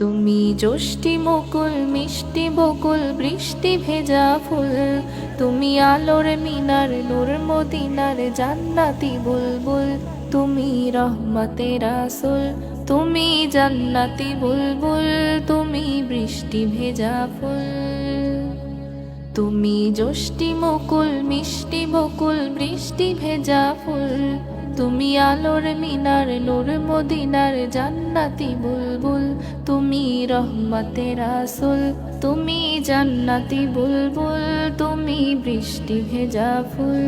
তুমি জ্যোষ্ঠী মুকুল মিষ্টি বকুল বৃষ্টি ভেজা ফুল, তুমি আলোর মিনার নূর মদিনার জান্নাতি বুলবুল, তুমি রহমতে রাসূল, তুমি জান্নাতি বুলবুল, তুমি বৃষ্টি ভেজা ফুল। তুমি জ্যোষ্ঠী মুকুল মিষ্টি বকুল বৃষ্টি ভেজা ফুল, তুমি আলোর মিনার নূর মদিনার জান্নাতি বুলবুল, তুমি রহমতে রাসূল, তুমি জান্নাতি বুলবুল, তুমি বৃষ্টি ভেজা ফুল।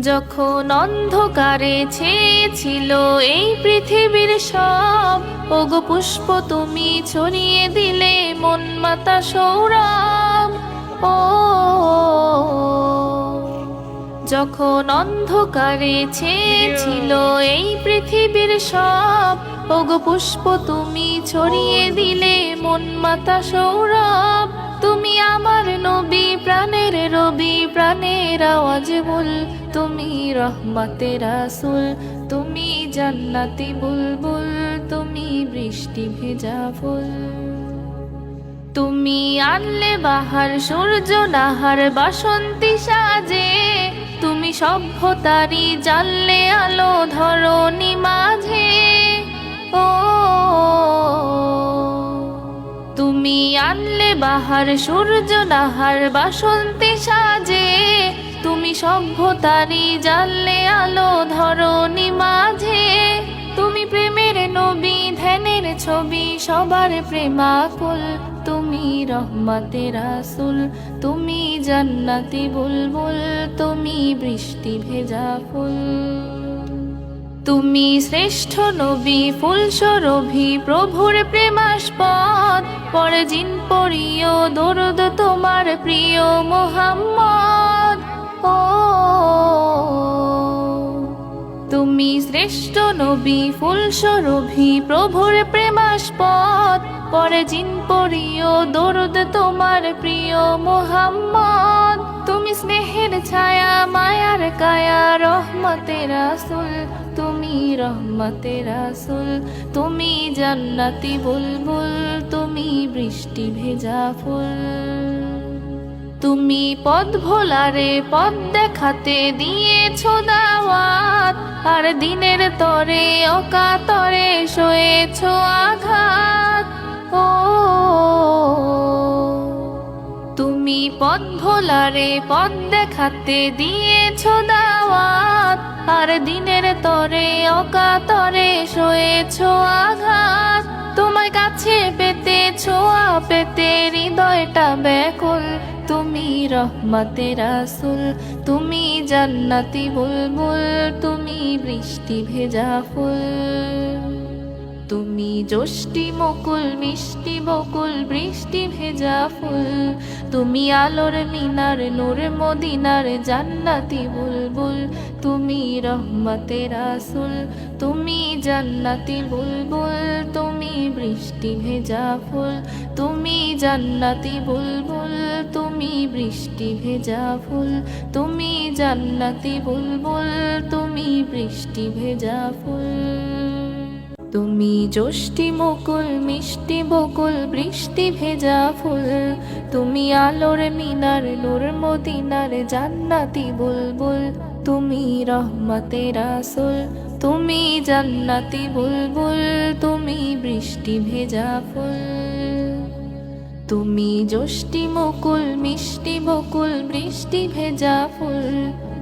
যখন অন্ধকারে ছেয়েছিল এই পৃথিবীর সব, ওগো পুষ্প তুমি ছড়িয়ে দিলে মন মাতা সৌরভ। ও যখন অন্ধকারে ছেয়েছিল এই পৃথিবীর সব, ওগো পুষ্প তুমি ছড়িয়ে দিলে মন মাতা সৌরভ। তুমি আমার নবী প্রাণের রবি প্রাণের আওয়াজ বল, তুমি রহমতে রাসূল, তুমি জান্নাতি বুলবুল, তুমি বৃষ্টি ভেজা ফুল। তুমি আনলে বাহার সূর্য নাহার বাসন্তী সাজে, তুমি সভ্যতারি জানলে আলো ধরণী মাঝে। ও তুমি আনলে বাহার সূর্য নাহার বাসন্তী সাজে, তুমি সভ্যতারি জানলে আলো ধরণী মাঝে। তুমি প্রেমের নবী ধ্যানের ছবি সবার প্রেমাকুল, তুমি রহমতে রাসূল, তুমি জান্নাতি বুলবুল, তুমি বৃষ্টি ভেজা ফুল। তুমি শ্রেষ্ঠ নবী ফুল সরভি প্রভুর প্রেমাস্পদ, পরে জিন পড়িও দরুদ তোমার প্রিয় মুহাম্মদ। ও তুমি শ্রেষ্ঠ নবী ফুল সরভি প্রভুর প্রেমাস্পদ, পরে জিন পড়িও দরুদ তোমার প্রিয় মুহাম্মদ। তুমি স্নেহের ছায়া মায়ার কায়া রহমতে রাসূল, তুমি রহমতে রাসূল, তুমি জান্নাতি বুলবুল, তুমি বৃষ্টি ভেজা ফুল। তুমি পথ ভোলারে পথ দেখাতে দিয়েছো দাওয়াত, আর দিনের তরে অকাতরে সয়েছো আঘাত। ও তুমি পথ ভোলারে পথ দেখাতে দিয়েছো দাওয়াত, আর দিনের তরে অকাতরে সয়েছো আঘাত। তোমার কাছে পেতে ছোঁয়া পেতে হৃদয়টা ব্যাকুল, তুমি রহমতে রাসূল, তুমি জান্নাতি বুলবুল, তুমি বৃষ্টি ভেজা ফুল। তুমি জ্যোষ্ঠী মুকুল মিষ্টি বকুল বৃষ্টি ভেজা ফুল, তুমি আলোর মিনার নূর মদিনার জান্নাতি বুলবুল, তুমি রহমতে রাসূল, তুমি জান্নাতি বুলবুল, তুমি বৃষ্টি ভেজা ফুল, তুমি জান্নাতি বুলবুল, তুমি বৃষ্টি ভেজা ফুল, তুমি জান্নাতি বুলবুল, তুমি বৃষ্টি ভেজা ফুল। তুমি জ্যোষ্ঠী মুকুল মিষ্টি বকুল বৃষ্টি ভেজা ফুল, তুমি আলোর মিনার নূর মদিনার জান্নাতি বুলবুল, তুমি রহমতে রাসূল, তুমি জান্নাতি বুলবুল, তুমি বৃষ্টি ভেজা ফুল। তুমি জ্যোষ্ঠী মুকুল মিষ্টি বকুল বৃষ্টি ভেজা ফুল,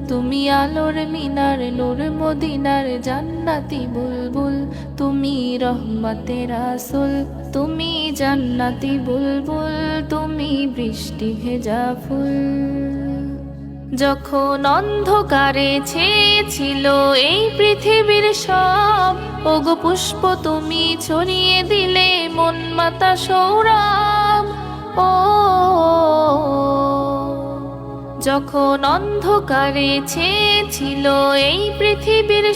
তুমি আলোর মিনার নূর মদিনার জান্নাতি বুলবুল, তুমি রহমতে রাসূল, তুমি জান্নাতি বুলবুল, তুমি বৃষ্টি ভেজা ফুল। যখন অন্ধকারে ছেয়েছিল এই পৃথিবীর সব, ওগো পুষ্প তুমি ছড়িয়ে দিলে মন মাতা সৌরভ। ও যখন অন্ধকারে ছেয়েছিল এই পৃথিবীর